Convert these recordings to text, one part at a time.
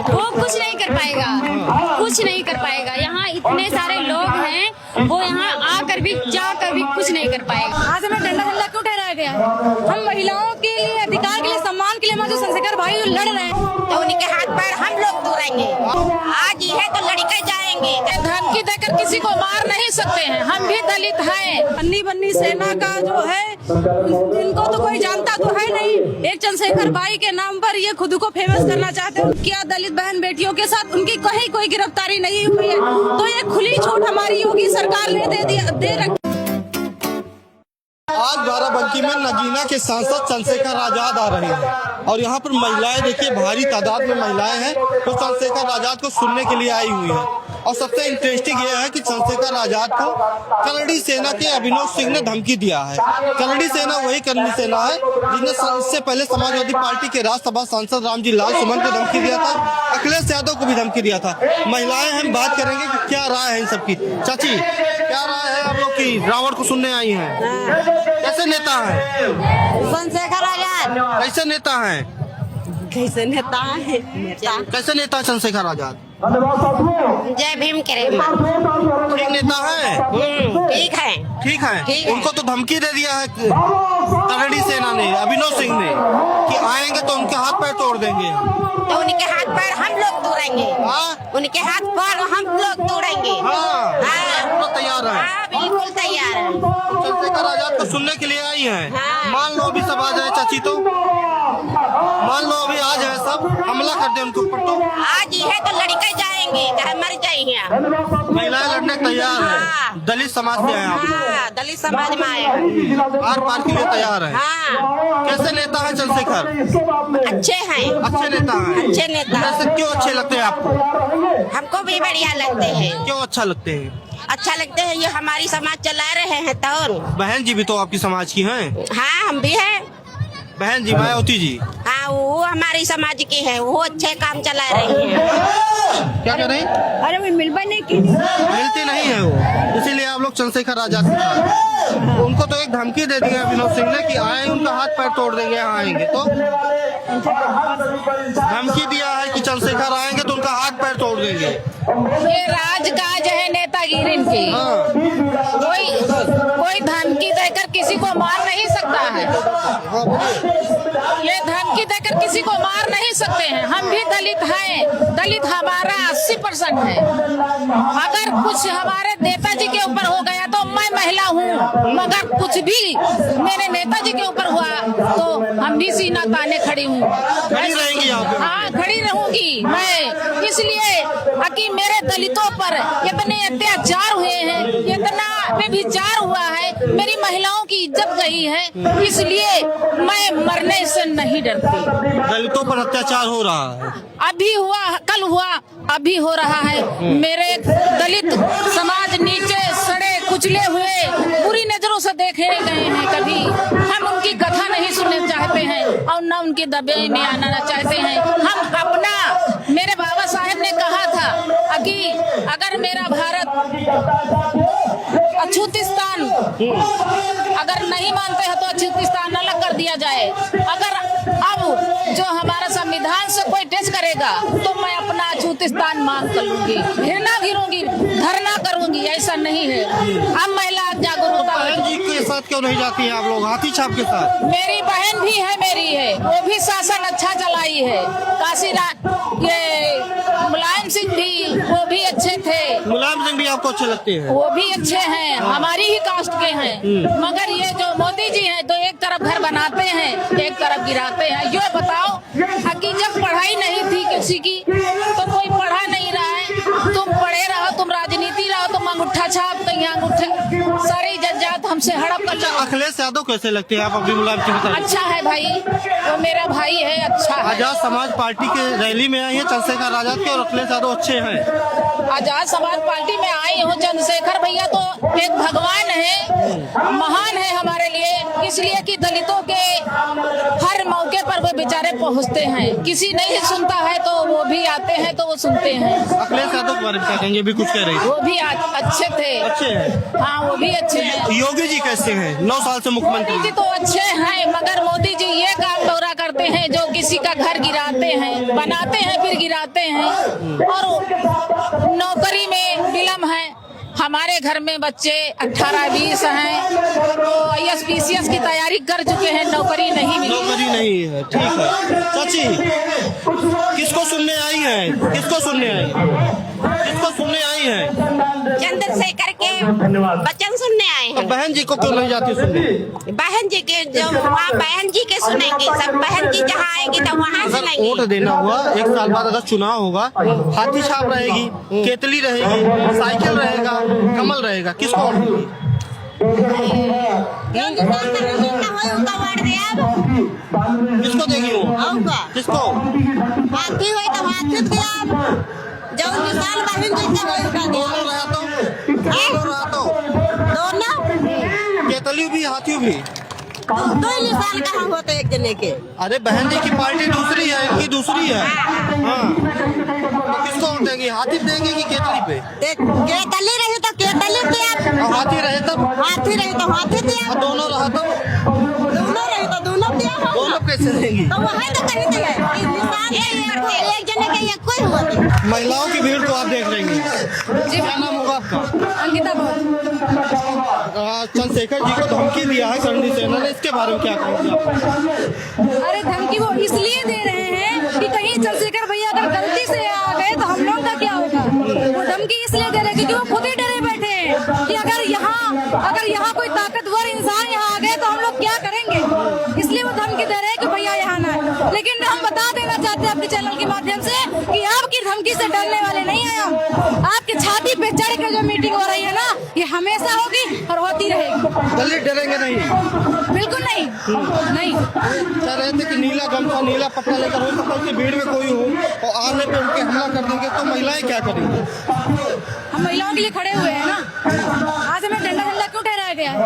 वो कुछ नहीं कर पाएगा, कुछ नहीं कर पाएगा। यहाँ इतने सारे लोग हैं, वो यहाँ आकर भी जाकर भी कुछ नहीं कर पाएगा। आज हमें डंडा डंडा क्यों ठहराया गया है? हम महिलाओं के लिए, अधिकार के लिए, सम्मान के लिए हमारे चंद्रशेखर भाई लड़ रहे हैं, तो उनके हाथ पैर हम लोग तोड़ेंगे। आज ये है तो लड़के जाएंगे। धमकी देकर किसी को मार नहीं सकते हैं, हम भी दलित हैं। बन्नी बन्नी सेना का जो है, इनको तो कोई जानता तो है नहीं। एक चंद्रशेखर भाई के नाम पर ये खुद को फेमस करना चाहते हैं। क्या दलित बहन बेटियों के साथ उनकी कहीं कोई गिरफ्तारी नहीं हुई है, तो ये खुली छूट हमारी योगी सरकार ने दे रखी। आज बाराबंकी में नगीना के सांसद चंद्रशेखर आजाद आ रहे हैं और यहाँ पर महिलाएं देखिए, भारी तादाद में महिलाएं हैं तो चंद्रशेखर आजाद को सुनने के लिए आई हुई है। और सबसे इंटरेस्टिंग ये है कि चंद्रशेखर आजाद को करड़ी सेना के अभिनव सिंह ने धमकी दिया है। करड़ी सेना वही करड़ी सेना है जिसने इससे पहले समाजवादी पार्टी के राज्यसभा सांसद रामजी लाल सुमन को धमकी दिया था, अखिलेश यादव को भी धमकी दिया था। महिलाएं हम बात करेंगे कि क्या राय है इन सबकी। चाची, क्या राय है आप लोग की? रावण को सुनने आई हैं, कैसे नेता है चंद्रशेखर आजाद? कैसे नेता है? कैसे नेता है? कैसे नेता चंद्रशेखर आजाद? जय भीम करे। ठीक नेता है? ठीक है, ठीक है। ठीक है। उनको तो धमकी दे दिया है करड़ी सेना ने, अभिनव सिंह ने, कि आएंगे तो उनके हाथ पैर तोड़ देंगे। तो उनके हाथ पैर हम लोग तोड़ेंगे। उनके हाथ पैर हम लोग तोड़ेंगे। तो तैयार है? हाँ, बिल्कुल तैयार है। चंद्रशेखर आजाद को सुनने के लिए आई है। मान लो अभी सब आ जाए चाची, तो मान लो अभी आ जाए सब, हमला कर दे उनके ऊपर, तो आज ये है तो लड़के जाएंगे, चाहे मर जाएंगे। महिलाएं लड़ने तैयार है। दलित समाज से आए आप? दलित समाज में आए हैं, आर पार के लिए तैयार है। कैसे नेता है चंद्रशेखर? अच्छे हैं, अच्छे नेता है। अच्छे नेता। वैसे क्यों अच्छे लगते हैं आपको? हमको भी बढ़िया लगते हैं। क्यों अच्छा लगते हैं? अच्छा लगते हैं, ये हमारी समाज चला रहे हैं। तो बहन जी भी तो आपकी समाज की हैं? हाँ, हम भी हैं। बहन जी, मायावती जी, हाँ, वो हमारी समाज की है, वो अच्छे काम चला रही हैं। क्या कह रही? अरे वो मिलबा नहीं की, मिलती नहीं है वो, इसीलिए आप लोग चंद्रशेखर आजाद के साथ हैं। उनको तो एक धमकी दे दी है अभिनव सिंह ने कि आए उनका हाथ पैर तोड़ देंगे, यहाँ आएंगे तो। धमकी दिया है कि चंद्रशेखर आएंगे तो उनका हाथ पैर तोड़ देंगे। ये राजकाज है नेतागिरी की। कोई धमकी देकर किसी को मार नहीं सकता है। ये धमकी देकर किसी को मार नहीं सकते हैं। हम भी दलित हैं, दलित हमारा 80% है। अगर कुछ हमारे नेताजी के ऊपर हो गया तो मैं महिला हूँ, मगर कुछ भी मेरे नेताजी के ऊपर हुआ तो हम भी सीना ताने खड़ी हूँ। खड़ी रहेंगी आप? हाँ, खड़ी रहूंगी मैं, इसलिए कि मेरे दलितों पर इतने अत्याचार हुए हैं, इतना व्यभिचार हुआ है, मेरी महिलाओं की इज्जत गई है, इसलिए मैं मरने से नहीं डरती। दलितों पर अत्याचार हो रहा है? अभी हुआ, कल हुआ, अभी हो रहा है। मेरे दलित समाज नीचे सड़े कुचले हुए बुरी नजरों से देखे गए हैं। कभी हम उनकी कथा नहीं सुनना चाहते हैं और न उनके दबे में आना चाहते हैं। हम अपना, मेरे बाबा साहेब ने कहा था कि अगर मेरा भारत अछूतिस्तान अगर नहीं मानते हैं तो अछूतिस्तान अलग कर दिया जाए। अगर अब जो हमारा संविधान से कोई टच करेगा तो मैं अपना अछूतिस्तान मांग कर लूंगी, घृणा गिरूंगी, धरना करूंगी। ऐसा नहीं है। अब महिला जागरूकता। बहन जी के साथ क्यों नहीं जाती हैं आप लोग, हाथी छाप के साथ? मेरी बहन भी है, मेरी है, वो भी शासन अच्छा चलाई है। ये मुलायम सिंह भी, वो भी अच्छे थे। मुलायम सिंह भी आपको अच्छे लगते हैं? वो भी अच्छे हैं, हमारी ही कास्ट के हैं। मगर ये जो मोदी जी हैं तो एक तरफ घर बनाते हैं, एक तरफ गिराते हैं। ये बताओ कि जब पढ़ाई नहीं थी किसी की तो कोई पढ़ा नहीं रहा है, तुम पढ़े रहो, तुम राजनीति रहो, तुम अंगूठा छाप, कहीं अंगूठा, सारी जज्जात हमसे हड़प कर। अखिलेश यादव कैसे लगते हैं आप अपनी मुलायम सिंह? अच्छा है भाई, वो मेरा भाई है, अच्छा है। आजाद समाज पार्टी के रैली में आई है चंद्रशेखर आजाद के, और अखिलेश यादव अच्छे हैं। आजाद समाज पार्टी में आई हूँ। चंद्रशेखर भैया तो एक भगवान है, महान है हमारे लिए, इसलिए कि दलितों के हर मौके पर वो बेचारे पहुँचते हैं। किसी नहीं सुनता है तो वो भी आते हैं तो वो सुनते हैं। अखिलेश यादव यादव के बारे में क्या कहेंगे? अभी कुछ कह रही थी। वो भी अच्छे थे। अच्छे हैं। हाँ, वो भी अच्छे हैं। योगी जी कैसे हैं? 9 साल से मुख्यमंत्री। मोदी जी तो अच्छे हैं, मगर मोदी जी ये काम दौरा करते हैं जो किसी का घर गिराते हैं, बनाते हैं फिर गिराते हैं, और नौकरी में विलम्ब है। हमारे घर में बच्चे 18-20 हैं, तो IAS PCS की तैयारी कर चुके हैं, नौकरी नहीं मिली। नौकरी नहीं है, ठीक है। चाची किसको सुनने आई हैं? किसको सुनने आई हैं? चंद्रशेखर के वचन सुनने आए तो हैं। बहन जी को क्यों नहीं जाती सुनने? बहन जी के जो वहाँ बहन जी के सुनेंगे सब। बहन जी जहाँ आएगी तो वहाँ अगर सुनेंगे। वोट देना हुआ, 1 साल बाद अगर चुनाव होगा, हाथी छाप रहेगी, केतली रहेगी, साइकिल रहेगा, कमल रहेगा, किसको वोट देंगी? किसको देगी वो? किसको? हाथी हुई तो हाथी दिया, जो निशान बहन जी के वही का दिया। दोनों रहा तो दोनों केतली भी हाथी भी। दो निशान कहाँ होते एक जने के? अरे बहन जी की पार्टी दूसरी है, इनकी दूसरी है। हाँ, तो किसको वोट देंगी? हाथी पे देंगे कि केतली पे? केतली रही तो केतली दिया, और हाथी रहे तब? हाथी रही तो हाथी दिया, और दोनों रहा तब? दोनों रही तो दोनों दिया। दोनों कैसे देंगी? तो वही तो कहीं दिया निशान एक जने के ये कोई हुआ नहीं। महिलाओं की भीड़ को आप देख रही हैं। जी, क्या नाम होगा आपका? अंकिता चंद्रशेखर जी को धमकी दिया है करणी सेना ने, इसके बारे में क्या कहेंगे आप? अरे धमकी वो इसलिए दे रहे हैं कि कहीं चंद्रशेखर भैया अगर गलती से आ गए तो हम लोग का क्या होगा। वो धमकी इसलिए दे रहे हैं क्योंकि वो खुद ही डरे बैठे हैं कि अगर यहाँ कोई ताकतवर इंसान यहाँ आ गए तो हम लोग क्या करेंगे। इसलिए वो धमकी दे रहे हैं कि भैया यहाँ ना आए। लेकिन हम बता देना चाहते हैं आपके चैनल के माध्यम से कि आपकी धमकी से डरने वाले नहीं है हम। आपकी छाती पे चढ़ कर जो मीटिंग हो रही है ना, ये हमेशा होगी और होती रहेगी। दलित डरेंगे नहीं? बिल्कुल नहीं, नहीं। कह रहे थे कि नीला गमछा, नीला कपड़ा लेकर हो सकता है कि भीड़ में कोई हो और आने पे उनके हमला कर देंगे, तो महिलाएं क्या करेंगी? हम महिलाओं के लिए खड़े हुए हैं ना। आज हमें डंडा क्यों ठहराया गया है?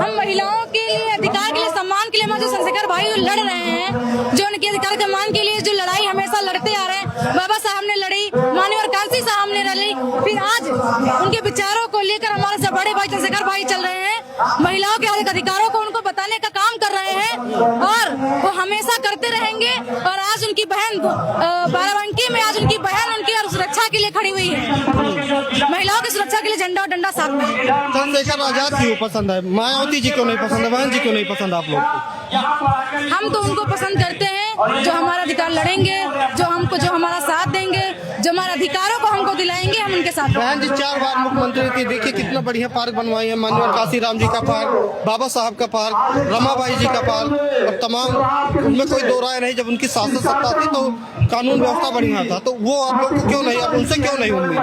हम महिलाओं के लिए, अधिकार के लिए, सम्मान के लिए हमारे जो चंद्रशेखर भाई लड़ रहे हैं, जो उनके अधिकार सम्मान के लिए जो लड़ाई हमेशा लड़ते आ रहे हैं। बाबा साहब ने लड़ी, माननीय कांसी साहब ने लड़ी, फिर आज उनके विचारों को लेकर हमारे सब बड़े भाई चंद्रशेखर भाई चल रहे हैं। महिलाओं के अधिकारों को उनको बताने का काम कर रहे हैं और वो हमेशा करते रहेंगे। और आज उनकी बहन बाराबंकी में, आज उनकी बहन उनकी सुरक्षा के लिए खड़ी हुई है। महिलाओं की सुरक्षा के लिए झंडा और डंडा साथ में। चंद्रशेखर आजाद क्यों पसंद है? मायावती जी क्यों नहीं पसंद है? बहन जी क्यों नहीं पसंद आप लोग को? हम तो उनको पसंद करते हैं जो हमारा अधिकार लड़ेंगे, जो हमारा साथ देंगे, जो हमारे अधिकारों को हमको दिलाएंगे, हम उनके साथ। बहन जी 4 बार मुख्यमंत्री थी, देखिए कितना बढ़िया पार्क बनवाई है। माननीय काशी राम जी का पार्क, बाबा साहब का पार्क, रमाबाई जी का पार्क, और तमाम, उनमें कोई दो राय नहीं। जब उनकी शासन सत्ता थी तो कानून व्यवस्था बढ़िया था, तो वो आप लोग को क्यों नहीं, आप उनसे क्यों नहीं उम्मीद?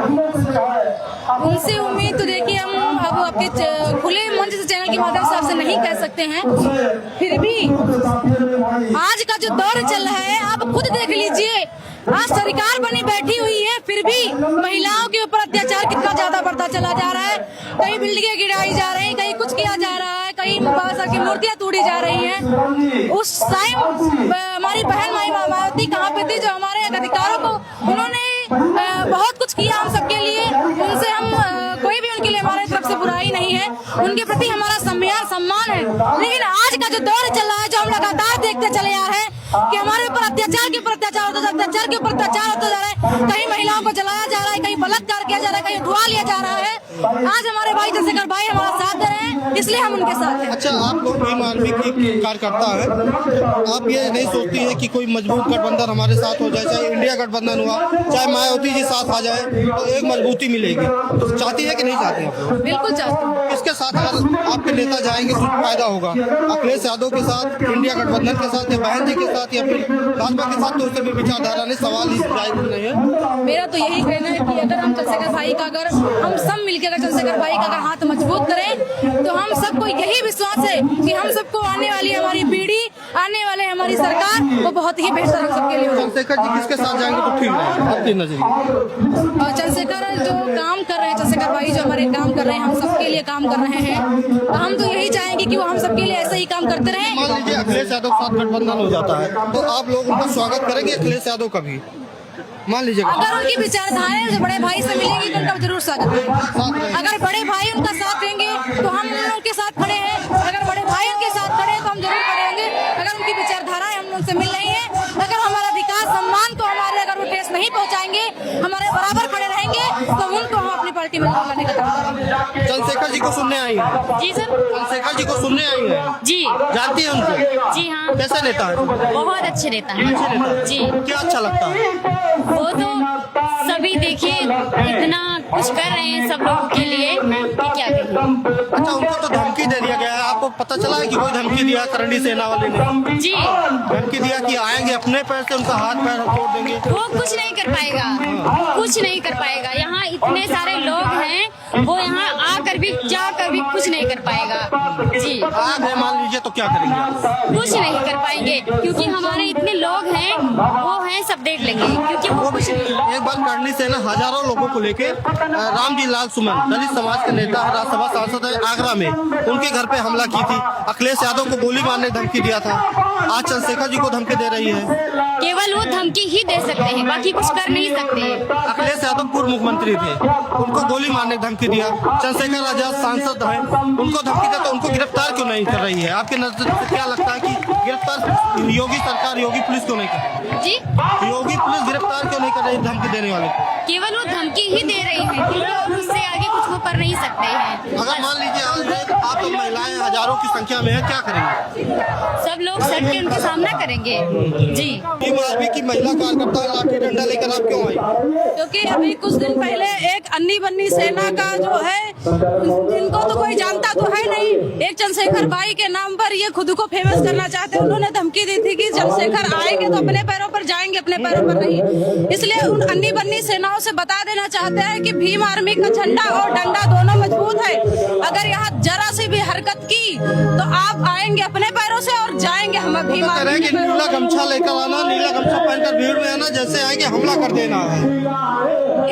उनसे उम्मीद तो देखिए हम अब आपके खुले मंच से, चैनल के माध्यम से आपसे नहीं कह सकते हैं। फिर भी आज का जो दौर चल रहा है आप खुद देख लीजिए। आज सरकार बनी बैठी हुई है, फिर भी महिलाओं के ऊपर अत्याचार कितना ज्यादा बढ़ता चला जा रहा है। कहीं बिल्डिंगें गिराई जा रही हैं, कहीं कुछ किया जा रहा है, कहीं बाबा साहब की मूर्तियां तोड़ी जा रही हैं। उस टाइम हमारी बहन मायावती कहाँ पे थी, जो हमारे अधिकारों को उन्होंने बहुत कुछ किया हम सबके लिए। उनसे हम कोई भी उनके लिए हमारे तरफ से बुराई नहीं है, उनके प्रति हमारा सम्मान है। लेकिन आज का जो दौर चल रहा है, जो हम लगातार देखते चले आ रहे हैं कि हमारे ऊपर अत्याचार के ऊपर अत्याचार होता जा रहा है, अत्याचार के ऊपर अत्याचार होता जा रहा है। कहीं महिलाओं को जलाया जा रहा है, कहीं बलात्कार किया जा रहा है, कहीं धुआ लिया जा रहा है। आज हमारे भाई चंद्रशेखर भाई हमारा साथ दे रहे हैं, इसलिए हम उनके साथ हैं। अच्छा, आप लोग भीम आर्मी की कार्यकर्ता है, आप ये नहीं सोचती है कि कोई मजबूत गठबंधन हमारे साथ हो जाए, चाहे इंडिया गठबंधन हुआ, चाहे मायावती जी साथ आ जाए, तो एक मजबूती मिलेगी? तो चाहती है कि नहीं चाहती है? बिल्कुल चाहते हैं। किसके साथ अगर आपके नेता जाएंगे तो फायदा होगा? अखिलेश यादव के साथ, इंडिया गठबंधन के साथ, या बहन जी के साथ, या फिर भाजपा के साथ? तो उससे भी विचारधारा नहीं, सवाल ही जायज नहीं है। मेरा तो यही कहना है कि अगर हम चंद्रशेखर भाई का, अगर हम सब मिलकर अगर चंद्रशेखर भाई का अगर हाथ मजबूत करें, तो हम सबको यही विश्वास है कि हम सबको आने वाली हमारी पीढ़ी, आने वाले हमारी सरकार, वो बहुत ही बेहतर हम सबके लिए होगी। चंद्रशेखर जी किसके साथ जाएंगे तो ठीक रहेगा आपकी नजरिए? और चंद्रशेखर जो काम कर रहे हैं, चंद्रशेखर भाई जो हमारे काम कर रहे हैं, हम सबके लिए काम कर रहे हैं, तो हम तो यही चाहेंगे कि वो हम सबके लिए ऐसे ही काम करते रहें। मान लीजिए अखिलेश यादव के साथ गठबंधन हो जाता है, तो आप लोग उनका स्वागत करेंगे? अखिलेश यादव का भी मान लीजिएगा अगर उनकी विचारधाराएं बड़े भाई से मिलेगी तो उनका जरूर स्वागत है। अगर बड़े भाई उनका साथ देंगे तो हम उनके साथ खड़े हैं, अगर बड़े भाई उनके साथ खड़े हैं तो हम जरूर खड़े होंगे। अगर उनकी विचारधाराएं हम लोग से मिल रही है, अगर हमारा विकास सम्मान को हमारे अगर वो ठेस नहीं पहुंचाएंगे, हमारे बराबर खड़े रहेंगे तो उनको हम अपनी पार्टी में लाने का काम करेंगे। चंद्रशेखर जी को सुनने आई है। जी सर। चंद्रशेखर जी को सुनने आई है। जी जानती है उनको? जी हाँ। कैसे नेता है? बहुत अच्छे नेता है जी। क्या अच्छा लगता है? वो तो सभी देखिए इतना कुछ कर रहे हैं सब लोगों के लिए कि क्या कहें। अच्छा, उनको तो धमकी दे दिया गया है, आपको पता चला है कि कोई धमकी दिया करंडी सेना वाले ने? जी। धमकी दिया कि आएंगे अपने पैर से उनका हाथ पैर तोड़ देंगे। वो कुछ नहीं कर पाएगा, कुछ नहीं कर पाएगा। यहाँ इतने सारे लोग हैं, वो यहाँ आकर भी जाकर भी कुछ नहीं कर पाएगा जी। आग है मान लीजिए तो क्या करेंगे आप? कुछ नहीं कर पाएंगे क्योंकि हमारे इतने लोग हैं, वो हैं सब देख लेंगे क्योंकि वो कुछ नहीं। एक बार करनी सेना हजारों लोगों को लेके रामजी लाल सुमन दलित समाज के नेता है, राज्यसभा सांसद है, आगरा में उनके घर पे हमला की थी। अखिलेश यादव को गोली मारने धमकी दिया था। आज चंद्रशेखर जी को धमकी दे रही है। केवल वो धमकी ही दे सकते हैं, बाकी कुछ कर नहीं सकते। अखिलेश यादव पूर्व मुख्यमंत्री थे, उनको गोली मारने की धमकी दिया। चंद्रशेखर आजाद सांसद हैं, उनको धमकी दिया तो उनको गिरफ्तार क्यों नहीं कर रही है? आपके नजर से क्या लगता है कि गिरफ्तार योगी सरकार, योगी पुलिस क्यों नहीं कर रही जी? योगी पुलिस गिरफ्तार क्यों नहीं कर रही धमकी देने वाले? केवल वो धमकी ही दे रही है, उससे आगे कुछ वो कर नहीं सकते हैं। अगर मान लीजिए आज आप तो महिलाएं हजारों की संख्या में है, क्या करेंगे? सब लोग सट के उनका सामना करेंगे जी। भीम आर्मी की महिला कार्यकर्ता लाठी डंडा लेकर आप क्यों आई? क्योंकि अभी कुछ दिन पहले एक अन्नी बन्नी सेना का जो है, इनको तो कोई जानता तो है नहीं, एक चंद्रशेखर भाई के नाम पर ये खुद को फेमस करना चाहते हैं। उन्होंने धमकी दी थी कि चंद्रशेखर आएंगे तो अपने पैरों पर जाएंगे, अपने पैरों पर नहीं। इसलिए उन अन्नी बन्नी सेनाओं से बता देना चाहते हैं कि भीम आर्मी का झंडा और डंडा दोनों मजबूत है। अगर यहाँ जरा सी भी हरकत की तो आप आएंगे अपने पैरों से और जाएंगे हम भीम आर्मी के। नीला गमछा लेकर आना, नीला गमछा पहनकर भीड़ में आना, जैसे आएंगे हमला कर देना है।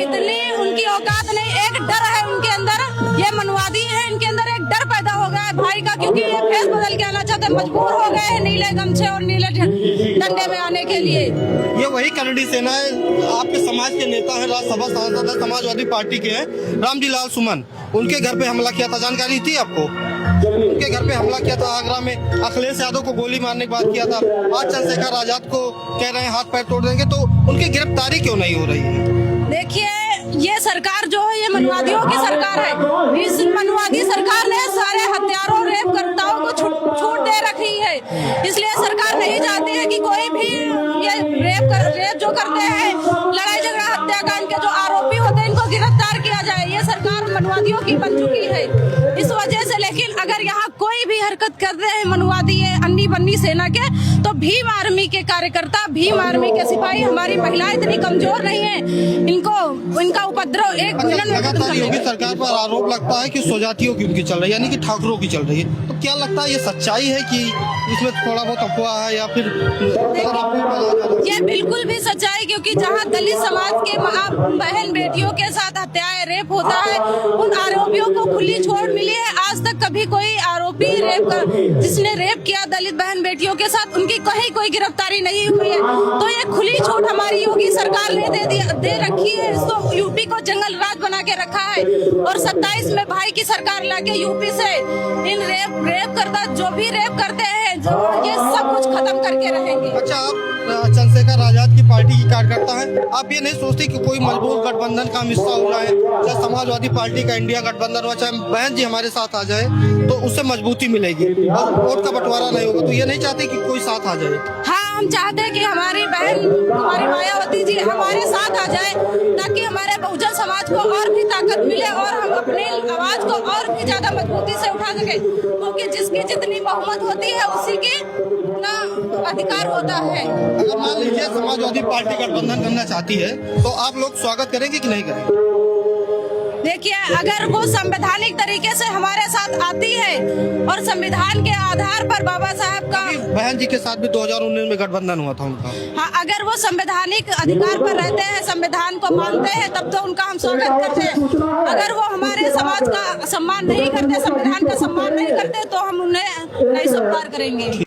इतनी उनकी औकात नहीं, एक डर है उनके अंदर, ये मनवादी है, इनके अंदर एक डर पैदा हो गया है भाई का, क्योंकि ये फेस बदल के आना चाहते हैं, मजबूर हो गए हैं नीले गमछे और नीले डंडे में आने के लिए। ये वही करंडी सेना है, आपके समाज के नेता है, राज्यसभा सांसद है, समाजवादी पार्टी के हैं, रामजी लाल सुमन। उनके घर पे हमला किया था, जानकारी थी आपको? उनके घर पे हमला किया था आगरा में, अखिलेश यादव को गोली मारने की बात किया था। आज चंद्रशेखर आजाद को कह रहे हैं हाथ पैर तोड़ देंगे, तो उनकी गिरफ्तारी क्यों नहीं हो रही है? देखिए, ये सरकार जो है ये मनवादियों की सरकार है। इस मनवादी सरकार ने सारे हत्यारों रेप कर्ताओं को छूट दे रखी है। इसलिए सरकार नहीं चाहती है कि कोई भी ये रेप जो करते हैं, लड़ाई झगड़ा हत्याकांड के जो आरोपी होते हैं, इनको गिरफ्तार किया जाए। ये सरकार मनवादियों की बन चुकी है इस वजह से। लेकिन अगर यहाँ कोई भी हरकत करते हैं मनवादी अन्नी बन्नी सेना के, तो भीम आर्मी के कार्यकर्ता, भीम आर्मी के सिपाही, हमारी महिलाएं इतनी कमजोर नहीं है, इनका उपद्रव एक मिनट में खत्म कर योगी देंगे। सरकार पर आरोप लगता है कि स्वजातियों की उनकी चल रही है, यानी कि ठाकुरों की चल रही है। तो क्या लगता है ये सच्चाई है कि इसमें थोड़ा बहुत अफवाह है या फिर? ये बिल्कुल भी सच्चाई, क्योंकि जहाँ दलित समाज के माँ बहन बेटियों के साथ हत्याएं रेप होता है, उन आरोपियों को खुली छूट मिली है। आज तक कभी कोई आरोपी जिसने रेप किया दलित बहन बेटियों के साथ, उनकी कहीं कोई गिरफ्तारी नहीं हुई है। तो ये खुली छूट हमारी योगी सरकार ने दे रखी है। इसको यूपी को जंगल राज बना के रखा है, और 27 में भाई की सरकार लाके यूपी से इन रेप करता, जो भी रेप करते हैं, ये सब कुछ खत्म करके रहेंगे। अच्छा, आप चंद्रशेखर आजाद की पार्टी की कार्यकर्ता है, आप ये नहीं सोचते कि कोई मजबूत गठबंधन का हिस्सा हो जाए, चाहे समाजवादी पार्टी का इंडिया गठबंधन हो, चाहे बहन जी हमारे साथ आ जाए, तो उससे मजबूती मिलेगी और वोट का बंटवारा नहीं होगा? तो ये नहीं चाहते कि कोई साथ आ जाए? हाँ, हम चाहते हैं कि हमारी बहन, हमारी मायावती जी हमारे साथ आ जाए, ताकि हमारे बहुजन समाज को और भी ताकत मिले और हम अपनी आवाज को और भी ज्यादा मजबूती से उठा सके, क्योंकि जिसकी जितनी बहुमत होती है उसी के ना अधिकार होता है। अगर मान लीजिए समाजवादी पार्टी गठबंधन करना चाहती है, तो आप लोग स्वागत करेंगे कि नहीं करेंगे? देखिए, अगर वो संवैधानिक तरीके से हमारे साथ आती है और संविधान के आधार पर बाबा साहब का, बहन जी के साथ भी 2019 में गठबंधन हुआ था उनका। हाँ, अगर वो संवैधानिक अधिकार पर रहते हैं, संविधान को मानते हैं, तब तो उनका हम स्वागत करते हैं। अगर वो हमारे समाज का सम्मान नहीं करते, संविधान का सम्मान नहीं करते, तो हम उन्हें नहीं स्वीकार करेंगे।